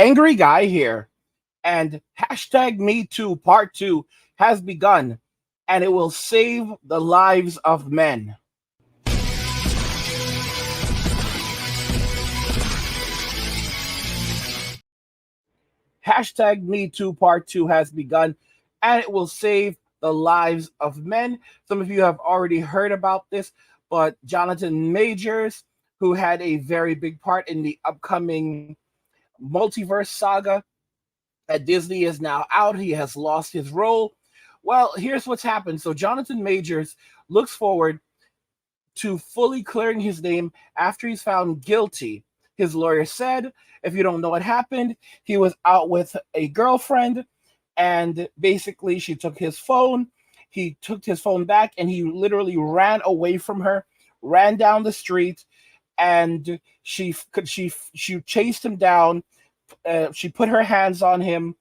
angry guy here, and hashtag Me Too Part 2 has begun, and it will save the lives of men. Hashtag Me Too Part 2 has begun, and it will save the lives of men. Some of you have already heard about this, but Jonathan Majors, who had a very big part in the upcoming multiverse saga at Disney, is now out. He has lost his role. Well, here's what's happened. So Jonathan Majors looks forward to fully clearing his name after he's found guilty. His lawyer said, if you don't know what happened, he was out with a girlfriend, and basically she took his phone. He took his phone back, and he literally ran away from her, ran down the street, and she chased him down. She put her hands on him,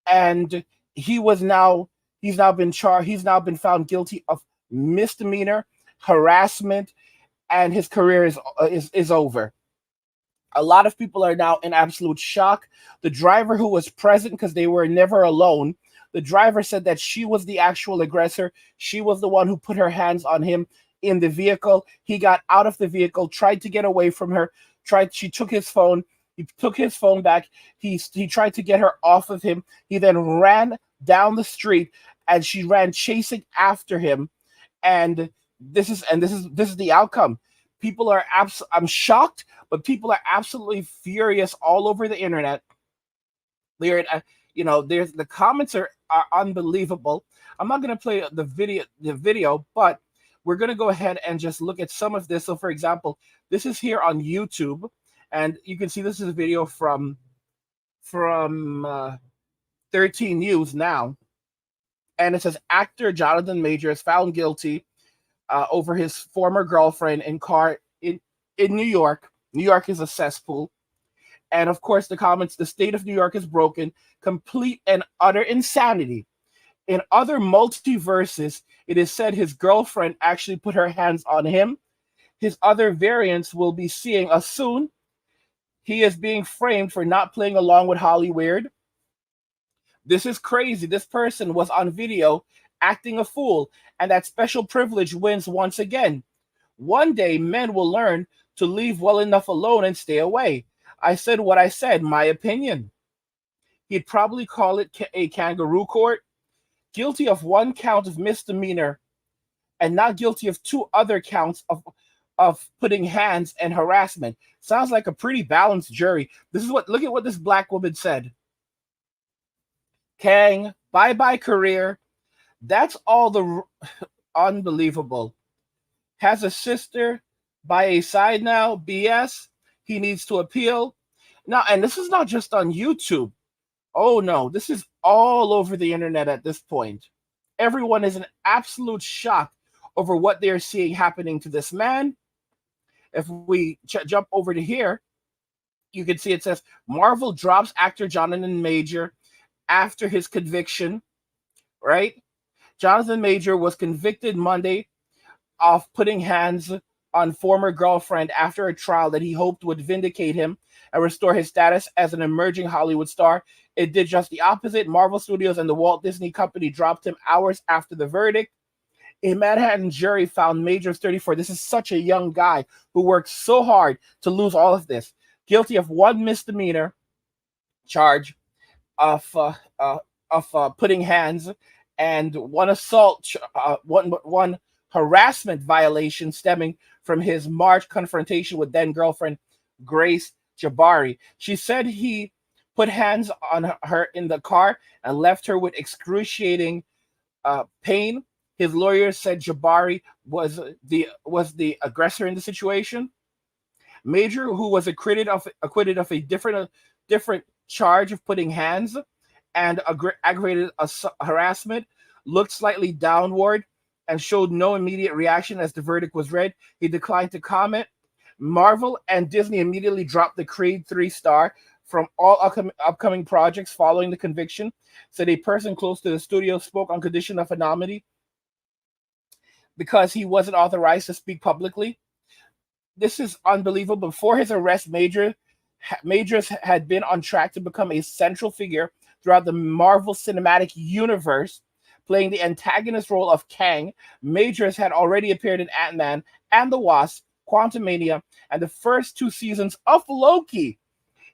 and he's now been charged. He's now been found guilty of misdemeanor harassment, and his career is over. A lot of people are now in absolute shock. The driver who was present, because they were never alone, the driver said that she was the actual aggressor. She was the one who put her hands on him in the vehicle. He got out of the vehicle, tried to get away from her. She took his phone. He took his phone back. He tried to get her off of him. He then ran down the street, and she ran chasing after him. And this is the outcome. People are I'm shocked, but people are absolutely furious all over the internet. There's the comments are unbelievable. I'm not going to play the video, but we're going to go ahead and just look at some of this. So, for example, this is here on YouTube, and you can see this is a video from 13 News now, and it says actor Jonathan Majors found guilty over his former girlfriend in car in New York. New York is a cesspool. And of course, the comments, the state of New York is broken, complete and utter insanity. In other multiverses, it is said his girlfriend actually put her hands on him. His other variants will be seeing us soon. He is being framed for not playing along with Hollywood. This is crazy. This person was on video acting a fool, and that special privilege wins once again. One day, men will learn to leave well enough alone and stay away. I said what I said, my opinion. He'd probably call it a kangaroo court. Guilty of one count of misdemeanor and not guilty of two other counts of putting hands and harassment. Sounds like a pretty balanced jury. Look at what this black woman said. Kang, bye-bye career. That's all unbelievable. Has a sister by a side now, BS. He needs to appeal. Now, and this is not just on YouTube. Oh no, this is all over the internet at this point. Everyone is in absolute shock over what they're seeing happening to this man. If we jump over to here, you can see it says Marvel drops actor Jonathan Major after his conviction, right? Jonathan Major was convicted Monday of putting hands on former girlfriend after a trial that he hoped would vindicate him and restore his status as an emerging Hollywood star. It did just the opposite. Marvel Studios and the Walt Disney Company dropped him hours after the verdict. A Manhattan jury found Majors 34. This is such a young guy who worked so hard to lose all of this. Guilty of one misdemeanor charge of putting hands and one assault, one harassment violation stemming from his March confrontation with then girlfriend Grace Jabari. She said he put hands on her in the car and left her with excruciating pain. His lawyer said Jabari was the aggressor in the situation. Major, who was acquitted of a different charge of putting hands and aggravated harassment, looked slightly downward and showed no immediate reaction as the verdict was read. He declined to comment. Marvel and Disney immediately dropped the Creed 3 star from all upcoming projects following the conviction, said a person close to the studio spoke on condition of anonymity because he wasn't authorized to speak publicly. This is unbelievable. Before his arrest, Major Majors had been on track to become a central figure throughout the Marvel Cinematic Universe, playing the antagonist role of Kang. Majors had already appeared in Ant-Man and the Wasp, Quantumania, and the first two seasons of Loki.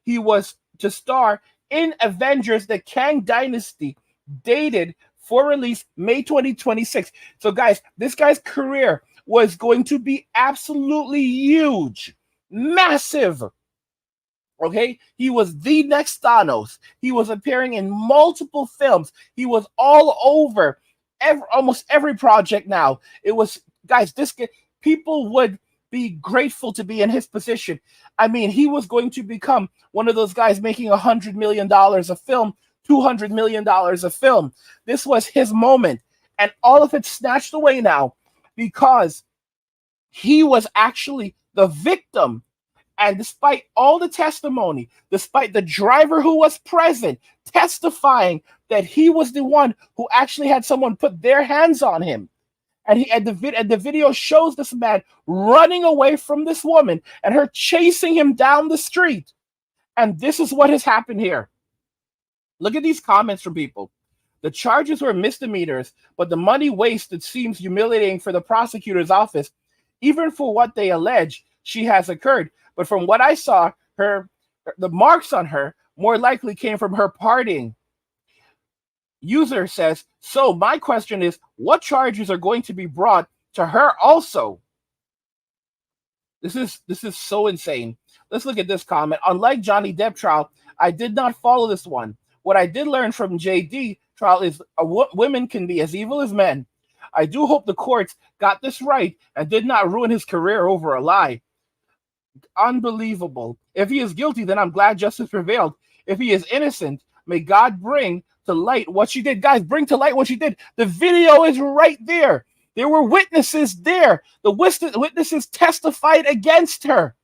He was to star in Avengers: The Kang Dynasty, dated for release May 2026. So, guys, this guy's career was going to be absolutely huge, massive. Okay, he was the next Thanos. He was appearing in multiple films. He was all over almost every project now. It was, guys, people would be grateful to be in his position. I mean, he was going to become one of those guys making $100 million a film, $200 million a film. This was his moment, and all of it snatched away now because he was actually the victim. And despite all the testimony, despite the driver who was present testifying that he was the one who actually had someone put their hands on him, and the video shows this man running away from this woman and her chasing him down the street. And this is what has happened here. Look at these comments from people. The charges were misdemeanors, but the money wasted seems humiliating for the prosecutor's office, even for what they allege she has occurred. But from what I saw, the marks on her more likely came from her partying. User says, so my question is, what charges are going to be brought to her also? This is so insane. Let's look at this comment. Unlike Johnny Depp trial, I did not follow this one. What I did learn from JD trial is women can be as evil as men. I do hope the courts got this right and did not ruin his career over a lie. Unbelievable. If he is guilty, then I'm glad justice prevailed. If he is innocent, may God bring to light what she did. Guys, bring to light what she did. The video is right there. There were witnesses there. The witnesses testified against her.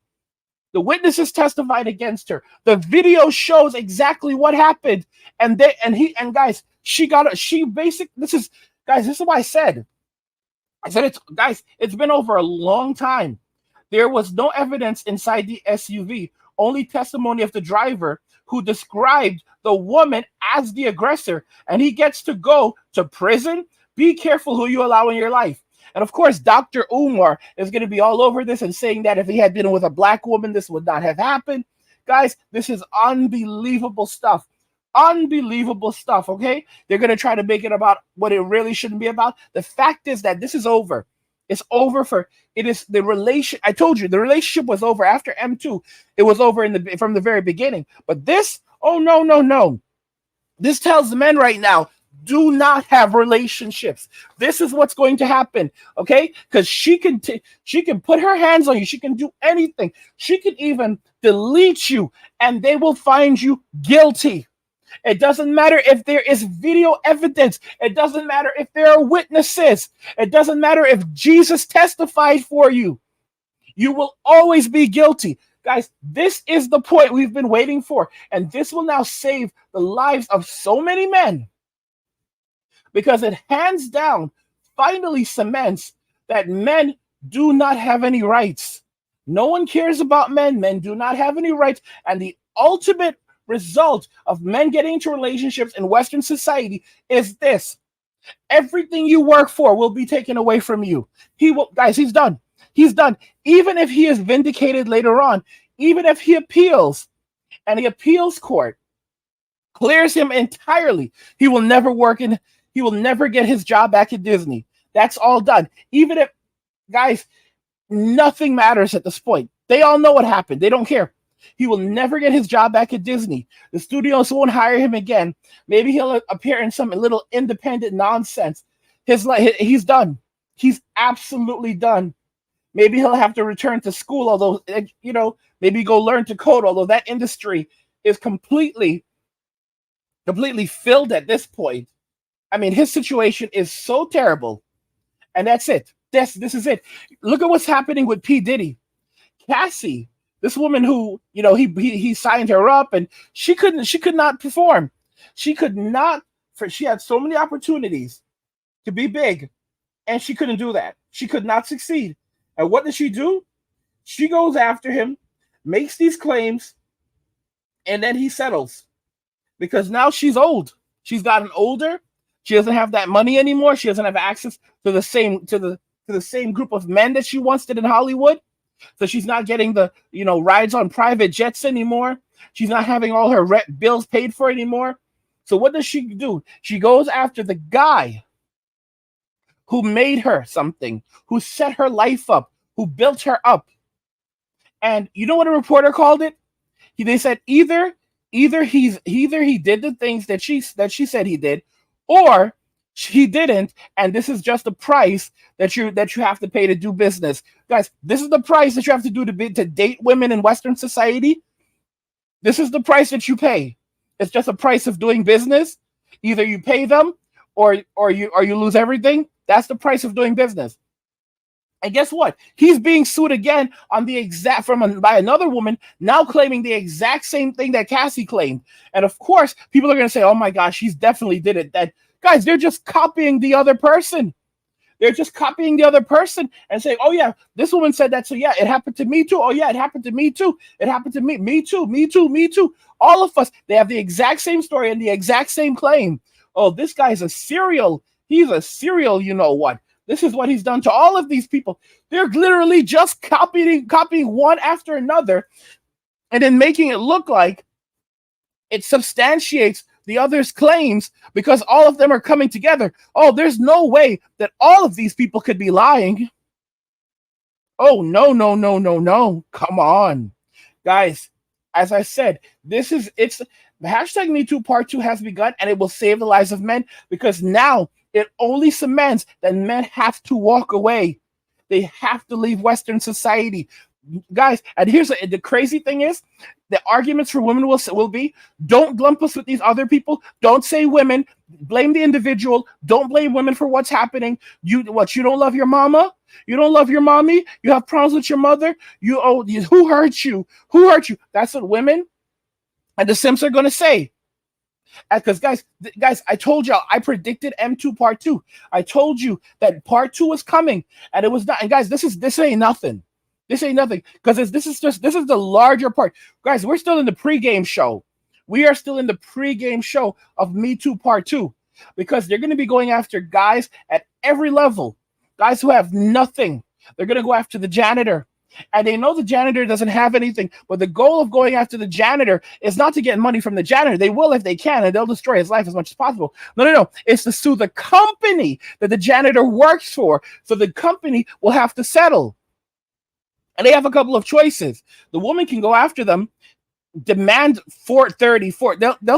The witnesses testified against her. The video shows exactly what happened. And guys, this is why I said it's been over a long time. There was no evidence inside the SUV, only testimony of the driver who described the woman as the aggressor, and he gets to go to prison. Be careful who you allow in your life. And of course, Dr. Umar is going to be all over this and saying that if he had been with a black woman, this would not have happened. Guys, this is unbelievable stuff. Unbelievable stuff, okay? They're going to try to make it about what it really shouldn't be about. The fact is that this is over. It's over I told you, the relationship was over after M2. It was over from the very beginning. But this, oh, no. This tells the men right now, do not have relationships. This is what's going to happen, okay? Because she can put her hands on you. She can do anything. She can even delete you, and they will find you guilty. It doesn't matter if there is video evidence. It doesn't matter if there are witnesses. It doesn't matter if Jesus testified for you. You will always be guilty. Guys, this is the point we've been waiting for. And this will now save the lives of so many men, because it hands down finally cements that men do not have any rights. No one cares about men. Men do not have any rights. And the ultimate result of men getting into relationships in Western society is this: everything you work for will be taken away from you. He's done. Even if he is vindicated later on, even if he appeals and the appeals court clears him entirely, he will never get his job back at Disney. That's all done. Even if, guys, nothing matters at this point. They all know what happened. They don't care. He will never get his job back at Disney. The studios won't hire him again. Maybe he'll appear in some little independent nonsense. He's done. He's absolutely done. Maybe he'll have to return to school, although, maybe go learn to code, although that industry is completely filled at this point. I mean, his situation is so terrible. And that's it. This is it. Look at what's happening with P. Diddy. Cassie, this woman who, he signed her up, and she could not perform. She had so many opportunities to be big, and she couldn't do that. She could not succeed. And what does she do? She goes after him, makes these claims, And then he settles because now she's old. She's gotten older. She doesn't have that money anymore. She doesn't have access to the same group of men that she once did in Hollywood. So she's not getting the rides on private jets anymore. She's not having all her bills paid for anymore. So what does she do? She goes after the guy who made her something, who set her life up, who built her up. And you know what a reporter called it? They said either he did the things that she said he did, or he didn't, and this is just the price that you have to pay to do business. Guys, this is the price that you have to do to date women in Western society. This is the price that you pay. It's just a price of doing business. Either you pay them or you lose everything. That's the price of doing business. And guess what? He's being sued again on by another woman, now claiming the exact same thing that Cassie claimed. And of course, people are going to say, "Oh my gosh, he's definitely did it." That guys, they're just copying the other person. They're just copying the other person and saying, "Oh yeah, this woman said that, so yeah, it happened to me too. Oh yeah, it happened to me too. It happened to me too, me too, me too." All of us, they have the exact same story and the exact same claim. Oh, this guy's a serial. He's a serial. You know what? This is what he's done to all of these people. They're literally just copying one after another, and then making it look like it substantiates the other's claims because all of them are coming together. Oh, there's no way that all of these people could be lying. Oh, no, no, no, no, no. Come on. Guys, as I said, the hashtag #MeToo Part 2 has begun, and it will save the lives of men because now it only cements that men have to walk away. They have to leave Western society. Guys, and here's the crazy thing is, the arguments for women will be, don't lump us with these other people. Don't say women. Blame the individual. Don't blame women for what's happening. You don't love your mama? You don't love your mommy? You have problems with your mother? Who hurt you? Who hurt you? That's what women and the Sims are going to say. Because guys, I told y'all, I predicted M2 Part 2. I told you that Part 2 was coming, and it was not. And guys, this ain't nothing. This ain't nothing, because this is the larger part. Guys, we're still in the pregame show. We are still in the pregame show of Me Too Part 2, because they're going to be going after guys at every level, guys who have nothing. They're going to go after the janitor. And they know the janitor doesn't have anything, but the goal of going after the janitor is not to get money from the janitor. They will if they can, and they'll destroy his life as much as possible. No. It's to sue the company that the janitor works for, so the company will have to settle. And they have a couple of choices. The woman can go after them, demand they'll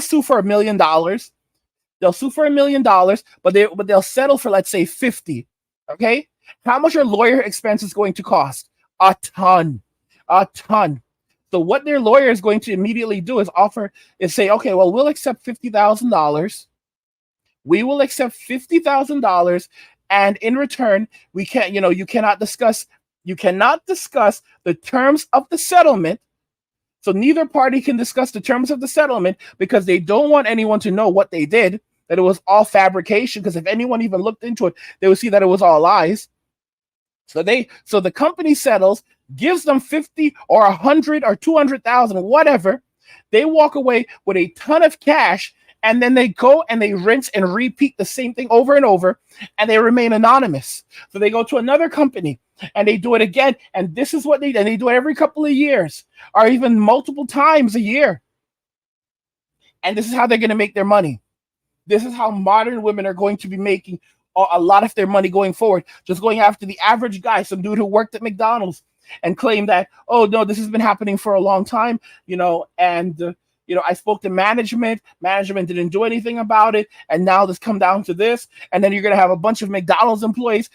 sue for $1 million. They'll sue for $1 million, but they'll settle for, let's say, 50. Okay? How much are lawyer expenses going to cost? A ton. So what their lawyer is going to immediately do is say, okay, well, we'll accept $50,000. We will accept $50,000, and in return, you cannot discuss the terms of the settlement. So neither party can discuss the terms of the settlement because they don't want anyone to know what they did, that it was all fabrication, because if anyone even looked into it, they would see that it was all lies. So the company settles, gives them 50 or 100 or 200,000, whatever. They walk away with a ton of cash, and then they go and they rinse and repeat the same thing over and over, and they remain anonymous. So they go to another company and they do it again, and this is what they do it every couple of years, or even multiple times a year. And this is how they're going to make their money. This is how modern women are going to be making a lot of their money going forward, just going after the average guy, some dude who worked at McDonald's, and claim that, oh no, this has been happening for a long time, and I spoke to management didn't do anything about it, and now this come down to this. And then you're going to have a bunch of McDonald's employees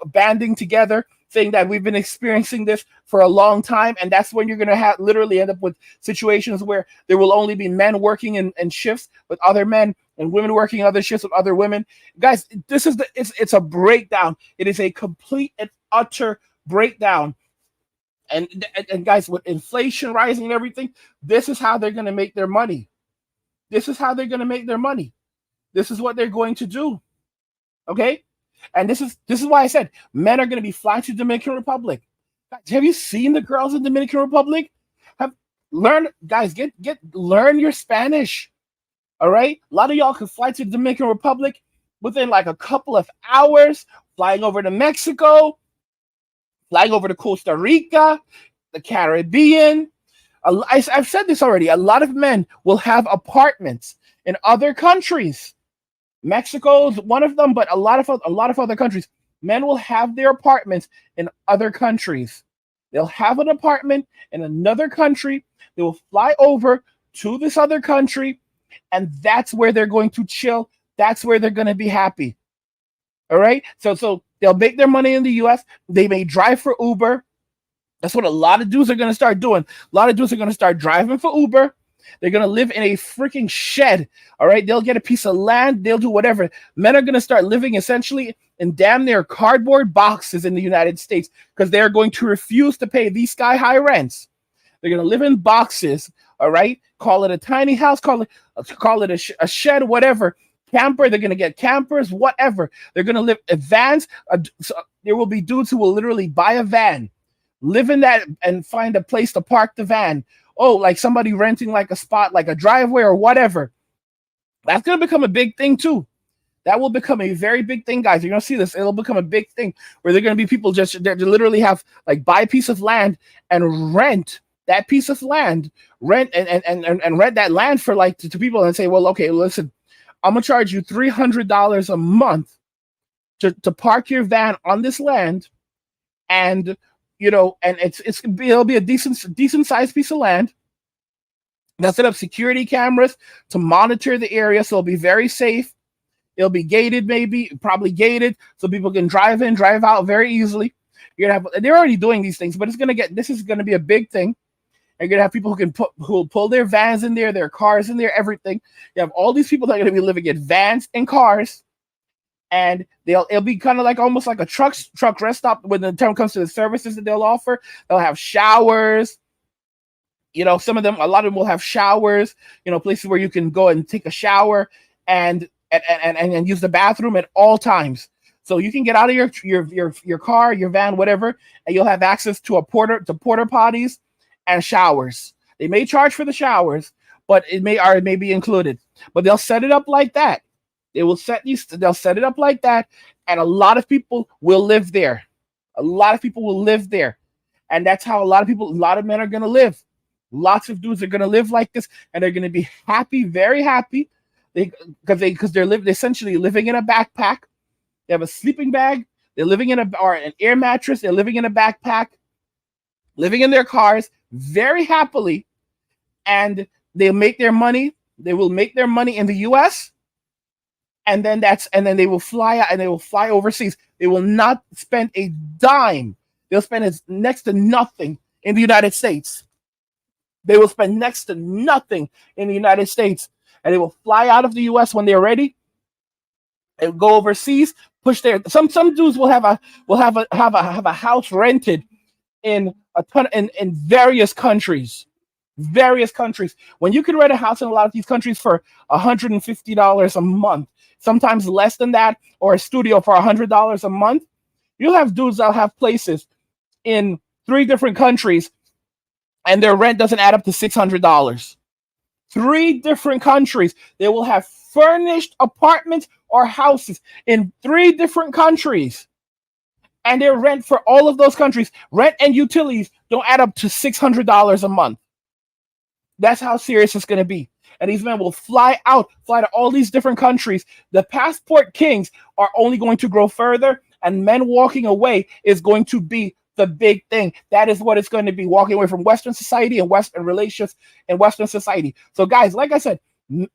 banding together saying that we've been experiencing this for a long time, and that's when you're going to literally end up with situations where there will only be men working in shifts with other men and women working other shifts with other women. Guys, it's a breakdown. It is a complete and utter breakdown. And guys, with inflation rising and everything, this is how they're going to make their money. This is how they're going to make their money. This is what they're going to do. Okay? And this is why I said men are going to be flying to Dominican Republic. Guys, have you seen the girls in Dominican Republic? Learn, guys, learn your Spanish. All right. A lot of y'all can fly to the Dominican Republic within like a couple of hours, flying over to Mexico, flying over to Costa Rica, the Caribbean. I've said this already. A lot of men will have apartments in other countries. Mexico is one of them, but a lot of other countries. Men will have their apartments in other countries. They'll have an apartment in another country. They will fly over to this other country, and that's where they're going to chill. That's where they're going to be happy. All right. So they'll make their money in the U.S. They may drive for Uber. That's what a lot of dudes are going to start doing. A lot of dudes are going to start driving for Uber. They're going to live in a freaking shed. All right. They'll get a piece of land. They'll do whatever. Men are going to start living essentially in damn near cardboard boxes in the United States because they're going to refuse to pay these sky high rents. They're going to live in boxes. All right. Call it a tiny house. Call it a shed, whatever. Camper. They're going to get campers, whatever. They're going to live in vans. There will be dudes who will literally buy a van, live in that, and find a place to park the van. Oh, like somebody renting like a spot, like a driveway or whatever. That's going to become a big thing too. That will become a very big thing, guys. You're going to see this. It'll become a big thing where they're going to be people just that literally have like buy a piece of land and rent that piece of land, rent that land for like to people and say, well, okay, listen, I'm going to charge you $300 a month to park your van on this land. And and it'll be a decent sized piece of land. They'll set up security cameras to monitor the area, so it'll be very safe. It'll be gated, probably gated, so people can drive in, drive out very easily. They're already doing these things, but this is gonna be a big thing. You're gonna have people who will pull their vans in there, their cars in there, everything. You have all these people that are gonna be living in vans and cars. And it'll be kind of like almost like a truck rest stop when the time comes to the services that they'll offer. They'll have showers. A lot of them will have showers. Places where you can go and take a shower and use the bathroom at all times. So you can get out of your car, your van, whatever, and you'll have access to porta potties and showers. They may charge for the showers, but it may be included. But they'll set it up like that. They'll set it up like that, and a lot of people will live there. A lot of people will live there, and that's how a lot of men are going to live. Lots of dudes are going to live like this, and they're going to be happy, very happy, because they're essentially living in a backpack. They have a sleeping bag. They're living in an air mattress. They're living in a backpack, living in their cars very happily, and they'll make their money. They will make their money in the U.S. And then they will fly out and they will fly overseas. They will not spend a dime. They'll spend next to nothing in the United States. They will spend next to nothing in the United States, and they will fly out of the U.S. when they're ready and go overseas. Some dudes will have a house rented in various countries. Various countries. When you can rent a house in a lot of these countries for $150 a month, sometimes less than that, or a studio for $100 a month, you'll have dudes that'll have places in 3 different countries, and their rent doesn't add up to $600. 3 different countries. They will have furnished apartments or houses in 3 different countries, and their rent for all of those countries, rent and utilities, don't add up to $600 a month. That's how serious it's going to be. And these men will fly to all these different countries. The passport kings are only going to grow further, and men walking away is going to be the big thing. That is what it's going to be, walking away from Western society and Western relations and Western society. So, guys, like I said,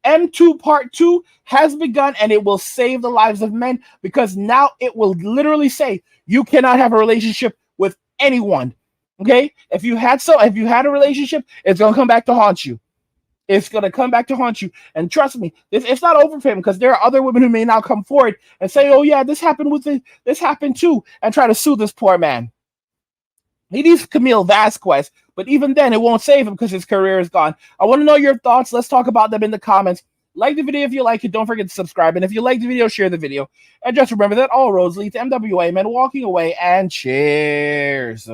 M2 Part 2 has begun, and it will save the lives of men, because now it will literally say you cannot have a relationship with anyone. Okay, if you had a relationship, it's gonna come back to haunt you. It's gonna come back to haunt you. And trust me, it's not over for him, because there are other women who may now come forward and say, "Oh yeah, this happened too," and try to sue this poor man. He needs Camille Vasquez, but even then, it won't save him because his career is gone. I want to know your thoughts. Let's talk about them in the comments. Like the video if you like it. Don't forget to subscribe. And if you like the video, share the video. And just remember that all roads lead to MWA, men walking away, and cheers.